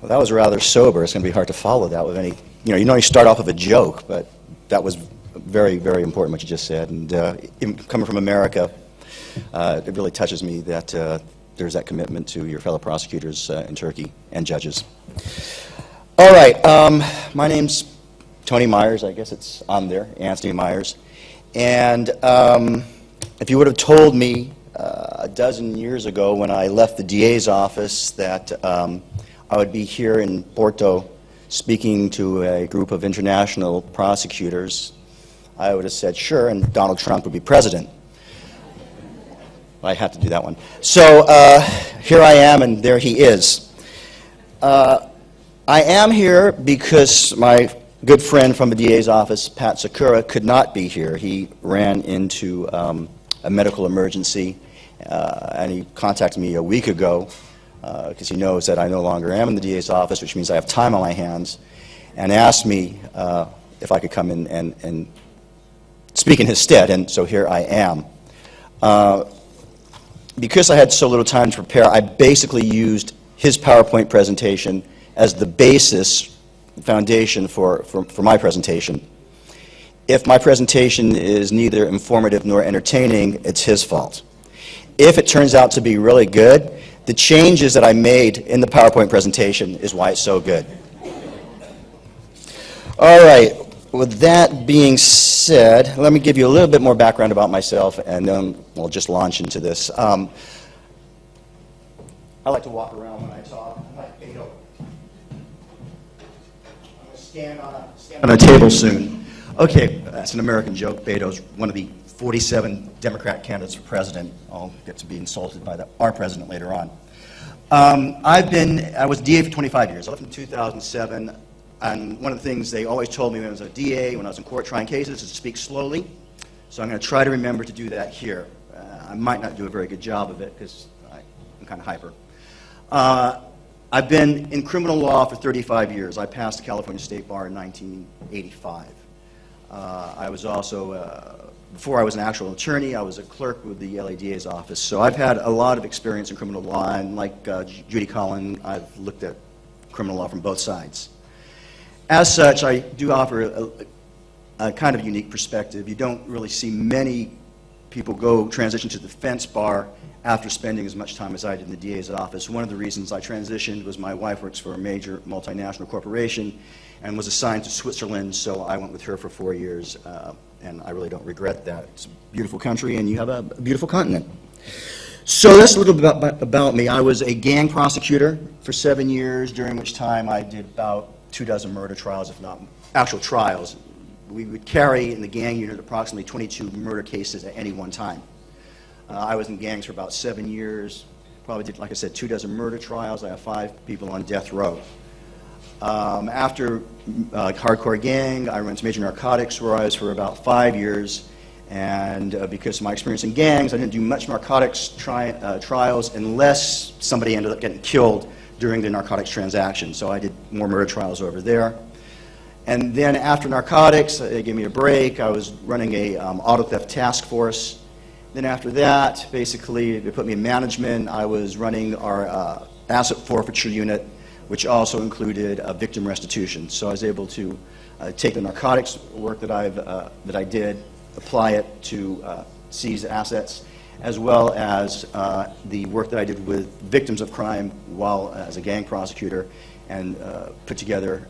Well, that was rather sober. It's going to be hard to follow that with any, you normally start off with a joke, but that was very, very important what you just said. And coming from America, it really touches me that there's that commitment to your fellow prosecutors in Turkey and judges. All right, my name's Tony Myers. I guess it's on there, Antony Myers. And if you would have told me a dozen years ago when I left the DA's office that I would be here in Porto speaking to a group of international prosecutors, I would have said sure, and Donald Trump would be president. I had to do that one. So here I am, and there he is. I am here because my good friend from the DA's office, Pat Sakura, could not be here. He ran into a medical emergency, and he contacted me a week ago because he knows that I no longer am in the DA's office, which means I have time on my hands, and asked me if I could come in and speak in his stead, and so here I am. Because I had so little time to prepare, I basically used his PowerPoint presentation as the basis, foundation for my presentation. If my presentation is neither informative nor entertaining, it's his fault. If it turns out to be really good, the changes that I made in the PowerPoint presentation is why it's so good. All right, with that being said, let me give you a little bit more background about myself, and then we'll just launch into this. I like to walk around when I talk. I'm like Beto. I'm going to stand on a table soon. Okay, that's an American joke. Beto's one of the 47 Democrat candidates for president. I'll get to be insulted by our president later on. I was DA for 25 years. I left in 2007, and one of the things they always told me when I was a DA, when I was in court trying cases, is to speak slowly. So I'm going to try to remember to do that here. I might not do a very good job of it because I'm kind of hyper. I've been in criminal law for 35 years. I passed the California State Bar in 1985. I was also, before I was an actual attorney, I was a clerk with the LADA's office. So I've had a lot of experience in criminal law, and like Judy Collin, I've looked at criminal law from both sides. As such, I do offer a kind of unique perspective. You don't really see many people transition to the defense bar after spending as much time as I did in the DA's office. One of the reasons I transitioned was my wife works for a major multinational corporation and was assigned to Switzerland, so I went with her for 4 years, and I really don't regret that. It's a beautiful country, and you have a beautiful continent. So that's a little bit about me. I was a gang prosecutor for 7 years, during which time I did about 24 murder trials, if not actual trials. We would carry in the gang unit approximately 22 murder cases at any one time. I was in gangs for about 7 years, probably did, like I said, 24 murder trials. I have 5 people on death row. After hardcore gang, I went to major narcotics where I was for about 5 years, and because of my experience in gangs, I didn't do much narcotics trials unless somebody ended up getting killed during the narcotics transaction. So I did more murder trials over there. And then after narcotics, they gave me a break. I was running a auto theft task force. Then after that, basically, they put me in management. I was running our asset forfeiture unit, which also included victim restitution. So I was able to take the narcotics work that I did, apply it to seize assets, as well as the work that I did with victims of crime while as a gang prosecutor, and put together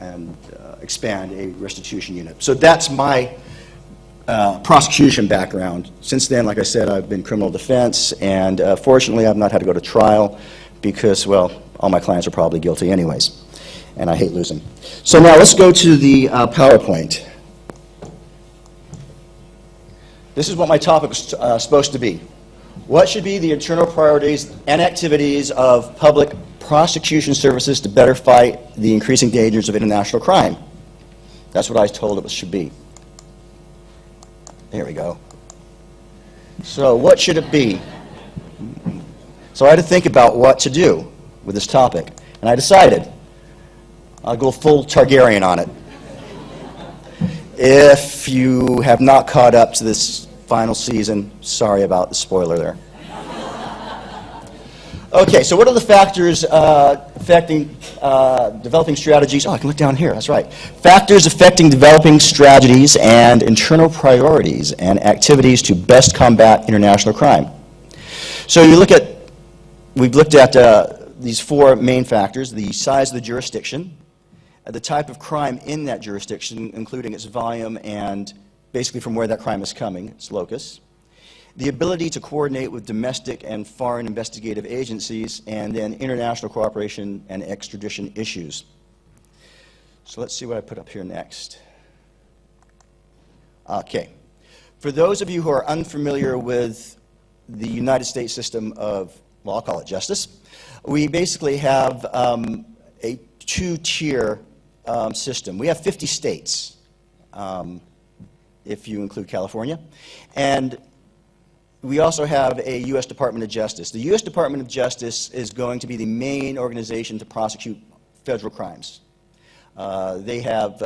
and expand a restitution unit. So that's my prosecution background. Since then, like I said, I've been criminal defense, and fortunately I've not had to go to trial because, well, all my clients are probably guilty anyways, and I hate losing. So now let's go to the PowerPoint. This is what my topic is supposed to be. What should be the internal priorities and activities of public prosecution services to better fight the increasing dangers of international crime? That's what I was told it should be. There we go. So what should it be? So I had to think about what to do with this topic, and I decided I'll go full Targaryen on it. If you have not caught up to this final season, sorry about the spoiler there. Okay, so what are the factors affecting developing strategies? Oh, I can look down here, that's right. Factors affecting developing strategies and internal priorities and activities to best combat international crime. So we've looked at these four main factors: the size of the jurisdiction, the type of crime in that jurisdiction, including its volume and basically from where that crime is coming, its locus, the ability to coordinate with domestic and foreign investigative agencies, and then international cooperation and extradition issues. So let's see what I put up here next. Okay. For those of you who are unfamiliar with the United States system of, well, I'll call it justice, we basically have a two-tier system. We have 50 states, if you include California, and we also have a U.S. Department of Justice. The U.S. Department of Justice is going to be the main organization to prosecute federal crimes. They have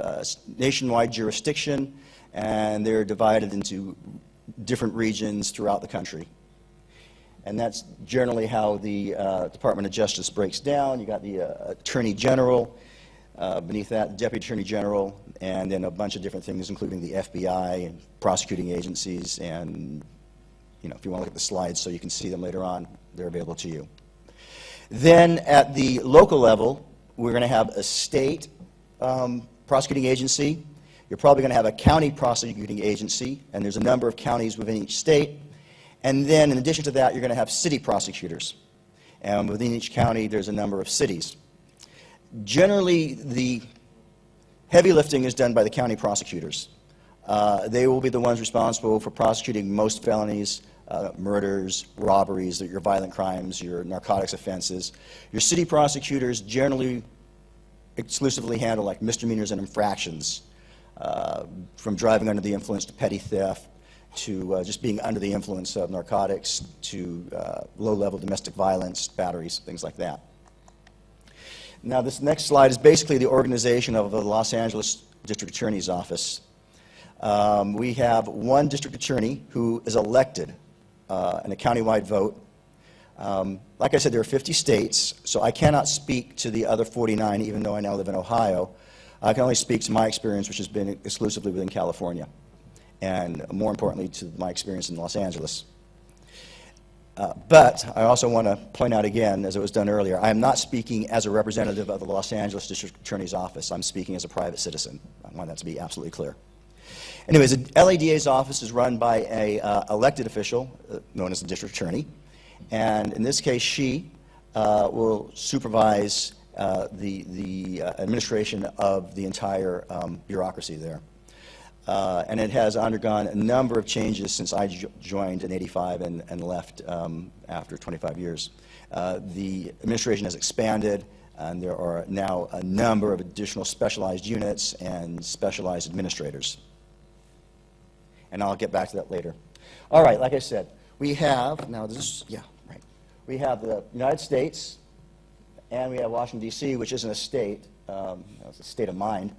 nationwide jurisdiction, and they're divided into different regions throughout the country. And that's generally how the Department of Justice breaks down. You got the Attorney General, beneath that, Deputy Attorney General, and then a bunch of different things, including the FBI and prosecuting agencies, and if you want to look at the slides so you can see them later on, they're available to you. Then at the local level, we're going to have a state prosecuting agency. You're probably going to have a county prosecuting agency, and there's a number of counties within each state. And then in addition to that, you're going to have city prosecutors. And within each county, there's a number of cities. Generally, the heavy lifting is done by the county prosecutors. They will be the ones responsible for prosecuting most felonies, murders, robberies, your violent crimes, your narcotics offenses. Your city prosecutors generally exclusively handle like misdemeanors and infractions, from driving under the influence to petty theft, to just being under the influence of narcotics, to low-level domestic violence, batteries, things like that. Now, this next slide is basically the organization of the Los Angeles District Attorney's Office. We have one district attorney who is elected in a countywide vote. Like I said, there are 50 states, so I cannot speak to the other 49, even though I now live in Ohio. I can only speak to my experience, which has been exclusively within California, and more importantly, to my experience in Los Angeles. But I also want to point out again, as it was done earlier, I am not speaking as a representative of the Los Angeles District Attorney's Office. I'm speaking as a private citizen. I want that to be absolutely clear. Anyways, the LADA's office is run by an elected official known as the district attorney, and in this case, she will supervise the administration of the entire bureaucracy there. And it has undergone a number of changes since I joined in '85 and left after 25 years. The administration has expanded, and there are now a number of additional specialized units and specialized administrators. And I'll get back to that later. All right, like I said, we have, now this, yeah, right. We have the United States, and we have Washington, D.C., which isn't a state. It's a state of mind.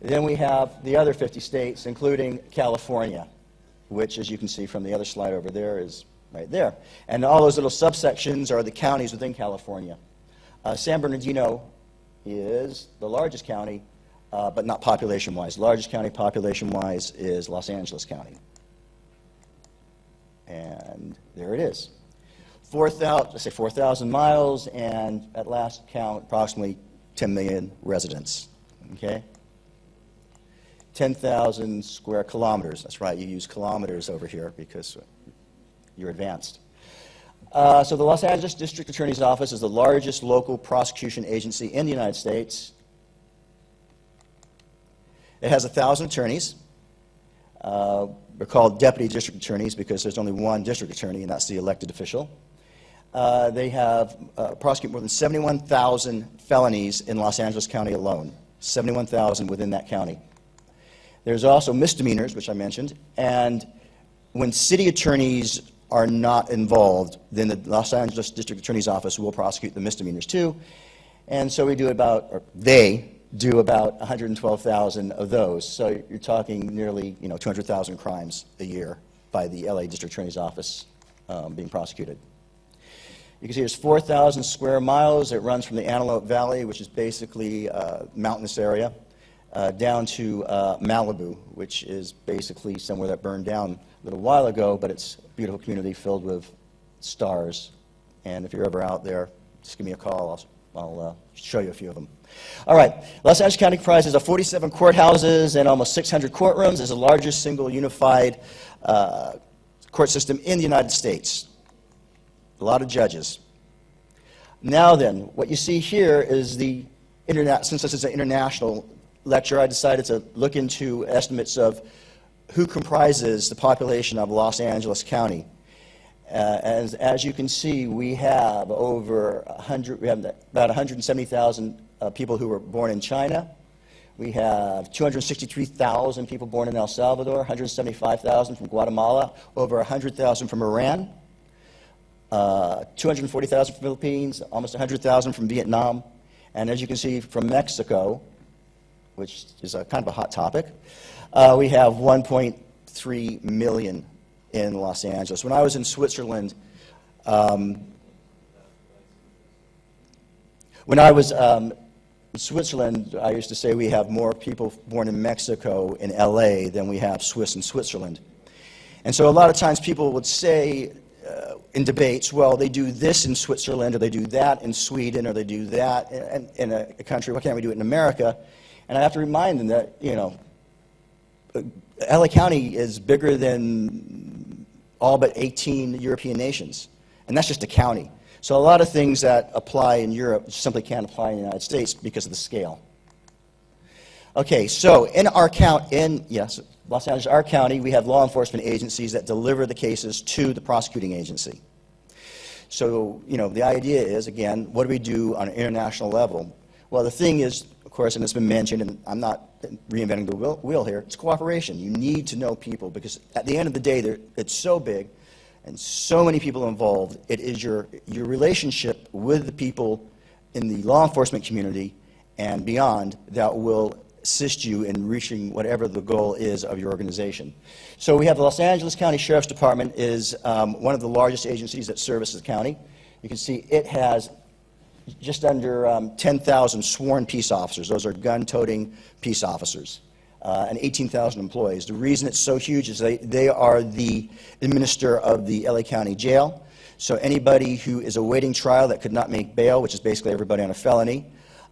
Then we have the other 50 states, including California, which, as you can see from the other slide over there, is right there. And all those little subsections are the counties within California. San Bernardino is the largest county, but not population-wise. The largest county population-wise is Los Angeles County. And there it is. 4,000 miles, and at last count, approximately 10 million residents. Okay? 10,000 square kilometers. That's right, you use kilometers over here because you're advanced. So the Los Angeles District Attorney's Office is the largest local prosecution agency in the United States. It has 1,000 attorneys. They're called deputy district attorneys because there's only one district attorney, and that's the elected official. They have prosecuted more than 71,000 felonies in Los Angeles County alone. 71,000 within that county. There's also misdemeanors, which I mentioned, and when city attorneys are not involved, then the Los Angeles District Attorney's Office will prosecute the misdemeanors too. And so we do about, or they do about 112,000 of those. So you're talking nearly 200,000 crimes a year by the LA District Attorney's Office being prosecuted. You can see there's 4,000 square miles. It runs from the Antelope Valley, which is basically a mountainous area, down to Malibu, which is basically somewhere that burned down a little while ago, but it's a beautiful community filled with stars. And if you're ever out there, just give me a call. I'll show you a few of them. All right, Los Angeles County comprises of 47 courthouses and almost 600 courtrooms. It's the largest single unified court system in the United States. A lot of judges. Now then, what you see here is the internet. Since this is an international lecture, I decided to look into estimates of who comprises the population of Los Angeles County. As you can see, we have over 100. We have about 170,000 people who were born in China. We have 263,000 people born in El Salvador, 175,000 from Guatemala, over 100,000 from Iran. 240,000 from Philippines, almost 100,000 from Vietnam, and as you can see from Mexico, which is a kind of a hot topic, we have 1.3 million in Los Angeles. When I was in Switzerland, in Switzerland, I used to say we have more people born in Mexico in LA than we have Swiss in Switzerland. And so a lot of times people would say, in debates, well, they do this in Switzerland, or they do that in Sweden, or they do that in a country. Why can't we do it in America? And I have to remind them that, you know, LA County is bigger than all but 18 European nations, and that's just a county. So a lot of things that apply in Europe simply can't apply in the United States because of the scale. Okay, so in our Los Angeles, our county, we have law enforcement agencies that deliver the cases to the prosecuting agency. So, you know, the idea is, again, what do we do on an international level? Well, the thing is, of course, and it's been mentioned, and I'm not reinventing the wheel here, it's cooperation. You need to know people, because at the end of the day, it's so big and so many people involved. It is your relationship with the people in the law enforcement community and beyond that will assist you in reaching whatever the goal is of your organization. So we have the Los Angeles County Sheriff's Department is one of the largest agencies that services the county. You can see it has just under 10,000 sworn peace officers. Those are gun-toting peace officers, and 18,000 employees. The reason it's so huge is they are the administrator of the LA County Jail. So anybody who is awaiting trial that could not make bail, which is basically everybody on a felony,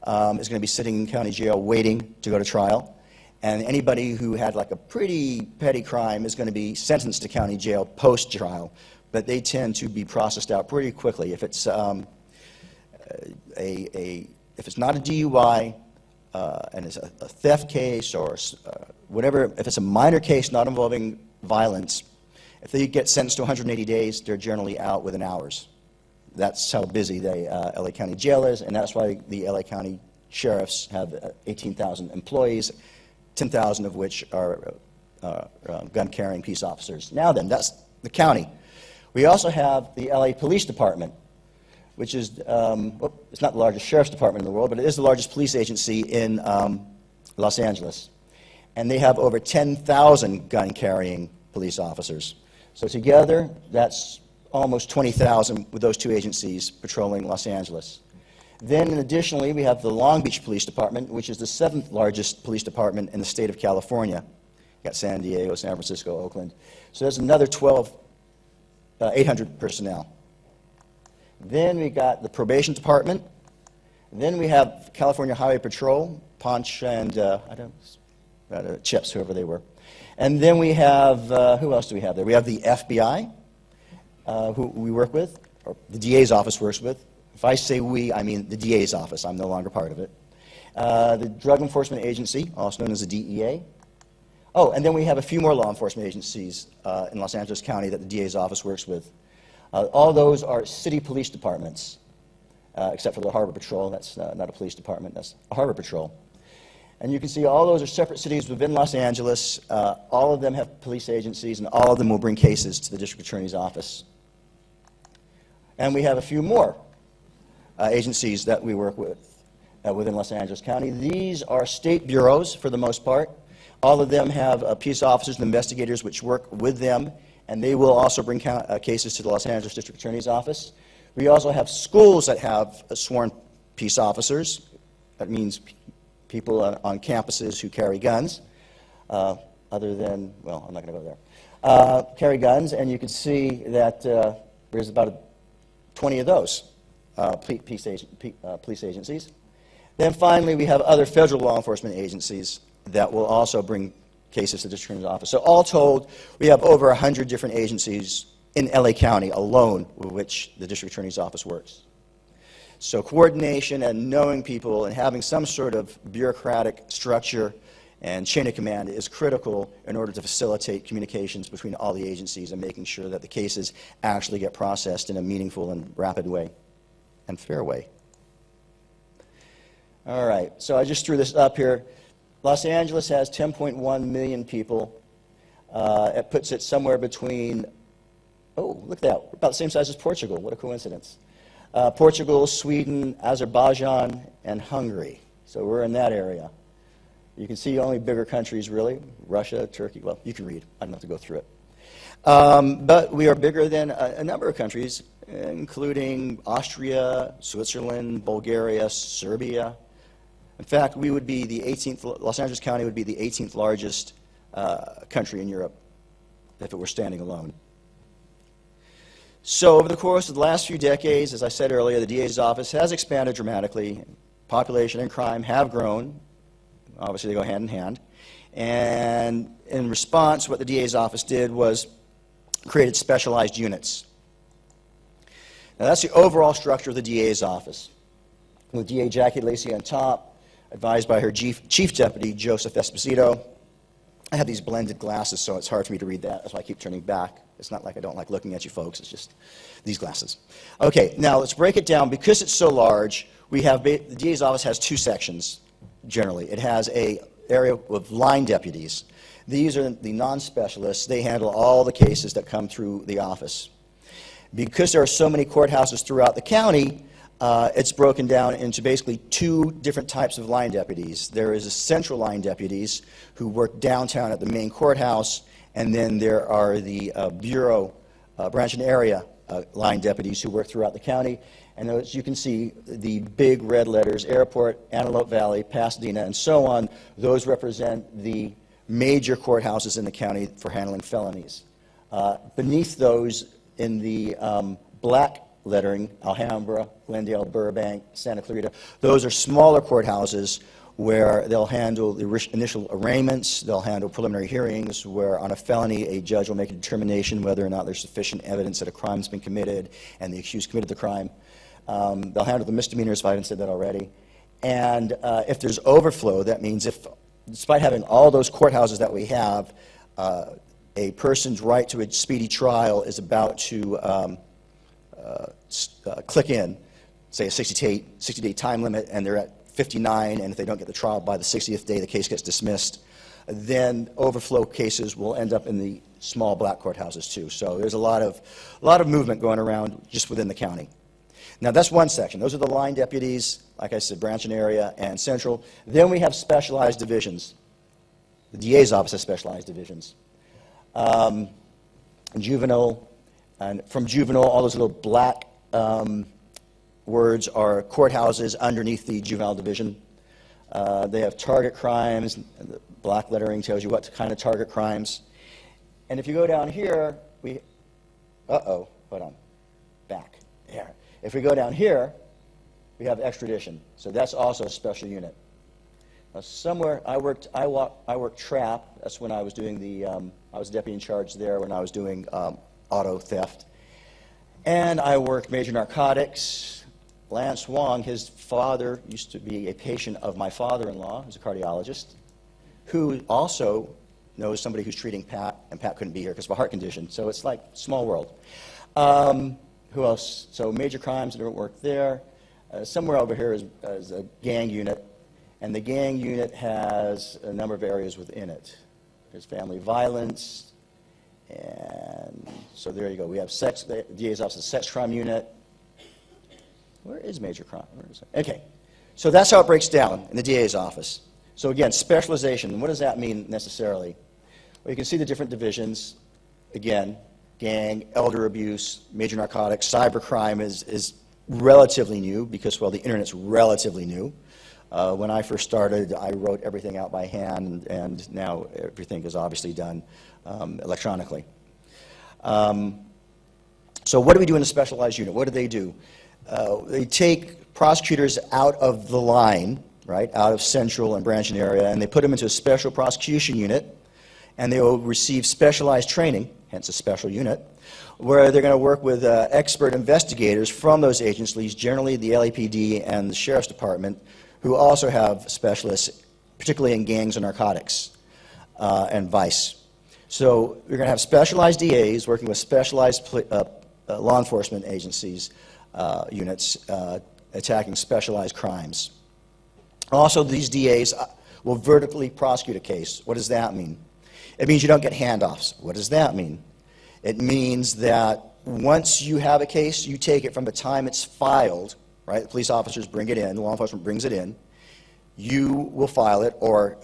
is going to be sitting in county jail waiting to go to trial. And anybody who had like a pretty petty crime is going to be sentenced to county jail post-trial, but they tend to be processed out pretty quickly. If it's if it's not a DUI and it's a theft case or whatever, if it's a minor case not involving violence, if they get sentenced to 180 days, they're generally out within hours. That's how busy the LA County Jail is, and that's why the LA County Sheriffs have 18,000 employees, 10,000 of which are gun-carrying peace officers. Now then, that's the county. We also have the LA Police Department, which is, it's not the largest sheriff's department in the world, but it is the largest police agency in Los Angeles. And they have over 10,000 gun-carrying police officers. So together, that's almost 20,000 with those two agencies patrolling Los Angeles. Then additionally, we have the Long Beach Police Department, which is the 7th largest police department in the state of California. You got San Diego, San Francisco, Oakland. So there's another 800 personnel. Then we got the Probation Department. Then we have California Highway Patrol, Ponch and Chips, whoever they were. And then we have, who else do we have there? We have the FBI, who we work with, or the DA's office works with. If I say we, I mean the DA's office. I'm no longer part of it. The Drug Enforcement Agency, also known as the DEA. Oh, and then we have a few more law enforcement agencies in Los Angeles County that the DA's office works with. All those are city police departments, except for the Harbor Patrol. That's not a police department, that's a Harbor Patrol. And you can see all those are separate cities within Los Angeles. All of them have police agencies, and all of them will bring cases to the district attorney's office. And we have a few more agencies that we work with within Los Angeles County. These are state bureaus for the most part. All of them have peace officers and investigators which work with them, and they will also bring cases to the Los Angeles District Attorney's Office. We also have schools that have sworn peace officers. That means people on campuses who carry guns, other than, well, I'm not going to go there. Carry guns, and you can see that there's about 20 of those police agencies. Then finally, we have other federal law enforcement agencies that will also bring cases to the District Attorney's Office. So all told, we have over 100 different agencies in LA County alone with which the District Attorney's Office works. So coordination and knowing people and having some sort of bureaucratic structure and chain of command is critical in order to facilitate communications between all the agencies and making sure that the cases actually get processed in a meaningful and rapid way and fair way. All right, so I just threw this up here. Los Angeles has 10.1 million people. It puts it somewhere between, oh, look at that, we're about the same size as Portugal. What a coincidence. Portugal, Sweden, Azerbaijan, and Hungary. So we're in that area. You can see only bigger countries, really. Russia, Turkey, well, you can read. I don't have to go through it. But we are bigger than a number of countries, including Austria, Switzerland, Bulgaria, Serbia. In fact, we would be the 18th, Los Angeles County would be the 18th largest country in Europe if it were standing alone. So over the course of the last few decades, as I said earlier, the DA's office has expanded dramatically. Population and crime have grown. Obviously, they go hand in hand. And in response, what the DA's office did was created specialized units. Now, that's the overall structure of the DA's office, with DA Jackie Lacey on top, advised by her Chief Deputy, Joseph Esposito. I have these blended glasses, so it's hard for me to read that. That's why I keep turning back. It's not like I don't like looking at you folks. It's just these glasses. Okay, now let's break it down. Because it's so large, we have the DA's office has two sections, generally. It has an area of line deputies. These are the non-specialists. They handle all the cases that come through the office. Because there are so many courthouses throughout the county, it's broken down into basically two different types of line deputies. There is a central line deputies who work downtown at the main courthouse, and then there are the bureau, branch and area line deputies who work throughout the county. And as you can see, the big red letters, Airport, Antelope Valley, Pasadena, and so on, those represent the major courthouses in the county for handling felonies. Beneath those, in the black lettering, Alhambra, Glendale, Burbank, Santa Clarita, those are smaller courthouses where they'll handle the initial arraignments, they'll handle preliminary hearings, where on a felony a judge will make a determination whether or not there's sufficient evidence that a crime's been committed and the accused committed the crime. They'll handle the misdemeanors, if I haven't said that already. And if there's overflow, that means if, despite having all those courthouses that we have, a person's right to a speedy trial is about to click in, say a 60-day time limit, and they're at 59, and if they don't get the trial by the 60th day, the case gets dismissed, then overflow cases will end up in the small black courthouses too. So there's a lot of movement going around just within the county. Now that's one section. Those are the line deputies, like I said, branch and area and central. Then we have specialized divisions. The DA's office has specialized divisions. Juvenile, and from juvenile, all those little black words are courthouses underneath the juvenile division. They have target crimes. The black lettering tells you what kind of target crimes. And if you go down here, hold on, back, there. If we go down here, we have extradition. So that's also a special unit. Now somewhere, I worked trap. That's when I was doing the, I was deputy in charge there when I was doing auto theft. And I worked major narcotics. Lance Wong, his father used to be a patient of my father-in-law, who's a cardiologist, who also knows somebody who's treating Pat, and Pat couldn't be here because of a heart condition. So it's like small world. Who else? So major crimes that don't work there. Somewhere over here is a gang unit, and the gang unit has a number of areas within it. There's family violence, and so there you go. We have sex, the DA's office, sex crime unit. Where is major crime? Where is it? Okay, so that's how it breaks down in the DA's office. So again, specialization. What does that mean necessarily? Well, you can see the different divisions. Again, gang, elder abuse, major narcotics, cybercrime is relatively new because, well, the internet's relatively new. When I first started, I wrote everything out by hand, and now everything is obviously done electronically. So what do we do in a specialized unit? What do? They take prosecutors out of the line, right, out of central and branch area, and they put them into a special prosecution unit, and they will receive specialized training, hence a special unit, where they're going to work with expert investigators from those agencies, generally the LAPD and the Sheriff's Department, who also have specialists, particularly in gangs and narcotics and vice. So you're going to have specialized DAs working with specialized law enforcement agencies, units, attacking specialized crimes. Also, these DAs will vertically prosecute a case. What does that mean? It means you don't get handoffs. What does that mean? It means that once you have a case, you take it from the time it's filed, right? The police officers bring it in, the law enforcement brings it in, you will file it, or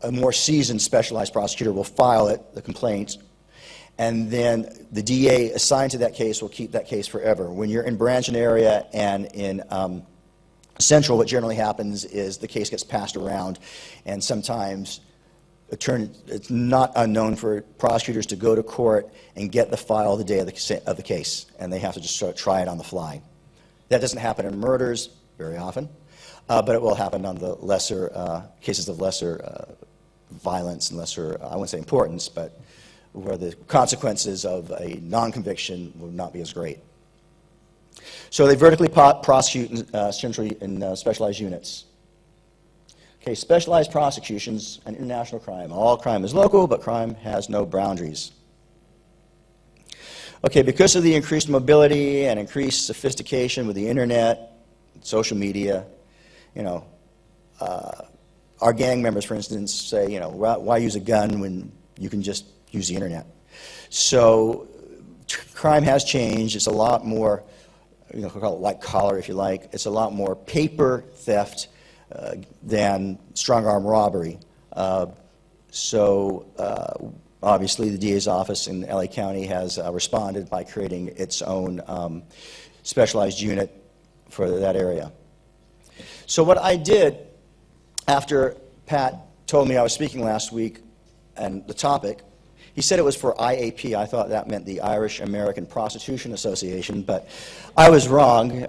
a more seasoned specialized prosecutor will file it, the complaint, and then the DA assigned to that case will keep that case forever. When you're in branch and area and in central, what generally happens is the case gets passed around, and sometimes it's not unknown for prosecutors to go to court and get the file the day of the case, and they have to just sort of try it on the fly. That doesn't happen in murders very often, but it will happen on the lesser cases of lesser violence and lesser, I wouldn't say importance, but where the consequences of a non-conviction will not be as great. So they vertically prosecute centrally in specialized units. Okay, specialized prosecutions and international crime. All crime is local, but crime has no boundaries. Okay, because of the increased mobility and increased sophistication with the internet, social media, you know, our gang members, for instance, say, you know, why use a gun when you can just use the internet? So crime has changed. It's a lot more, you know, call it white collar if you like. It's a lot more paper theft than strong-arm robbery. Obviously, the DA's office in LA County has responded by creating its own specialized unit for that area. So what I did after Pat told me I was speaking last week and the topic, he said it was for IAP. I thought that meant the Irish American Prostitution Association, but I was wrong.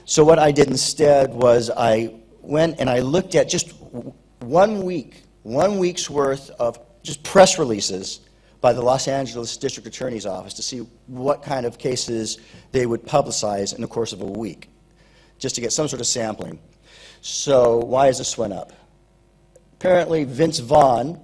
So what I did instead was I went and I looked at just 1 week's worth of just press releases by the Los Angeles District Attorney's Office to see what kind of cases they would publicize in the course of a week, just to get some sort of sampling. So why is this one up? Apparently Vince Vaughn,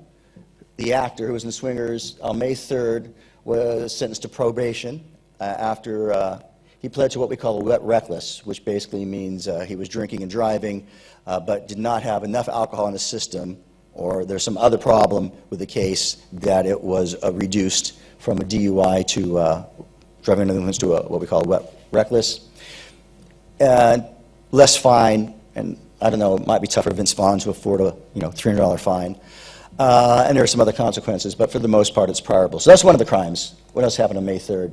the actor who was in Swingers, on May 3rd was sentenced to probation after he pled to what we call a wet reckless, which basically means he was drinking and driving, but did not have enough alcohol in the system, or there's some other problem with the case that it was reduced from a DUI to driving under the influence to what we call a wet reckless. Less fine, and I don't know, it might be tough for Vince Vaughn to afford a $300 fine. And there are some other consequences, but for the most part it's priorable. So that's one of the crimes. What else happened on May 3rd?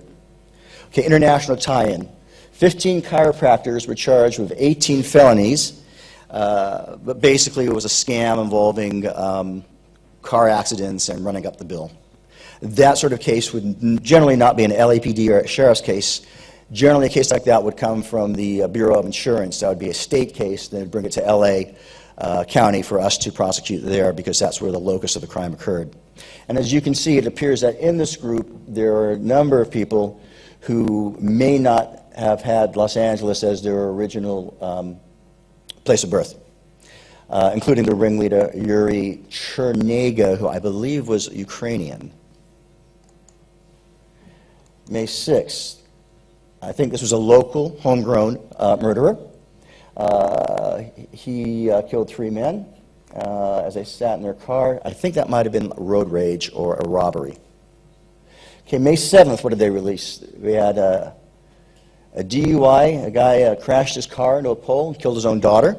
Okay, international tie-in. 15 chiropractors were charged with 18 felonies, but basically it was a scam involving car accidents and running up the bill. That sort of case would generally not be an LAPD or a sheriff's case. Generally a case like that would come from the Bureau of Insurance. That would be a state case, then bring it to LA County for us to prosecute there because that's where the locus of the crime occurred. And as you can see, it appears that in this group there are a number of people who may not have had Los Angeles as their original place of birth, including the ringleader Yuri Chernega, who I believe was Ukrainian. May 6th, I think this was a local, homegrown murderer. He killed 3 men as they sat in their car. I think that might have been road rage or a robbery. Okay, May 7th, what did they release? We had a DUI. A guy crashed his car into a pole and killed his own daughter.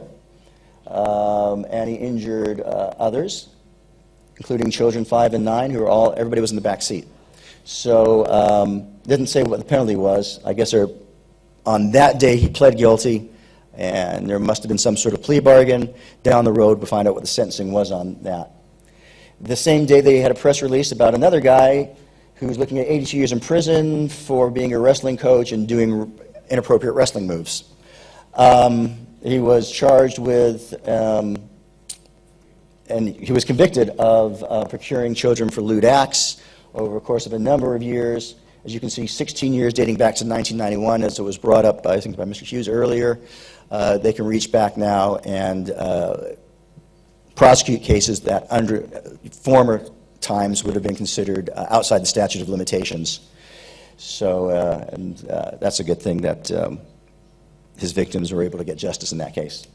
And he injured others, including children 5 and 9, everybody was in the back seat. So didn't say what the penalty was. I guess on that day he pled guilty, and there must have been some sort of plea bargain. Down the road, we'll find out what the sentencing was on that. The same day they had a press release about another guy who was looking at 82 years in prison for being a wrestling coach and doing inappropriate wrestling moves. He was charged with, and he was convicted of procuring children for lewd acts over the course of a number of years. As you can see, 16 years dating back to 1991, as it was brought up, I think, by Mr. Hughes earlier. They can reach back now and prosecute cases that under former times would have been considered outside the statute of limitations. So that's a good thing that his victims were able to get justice in that case.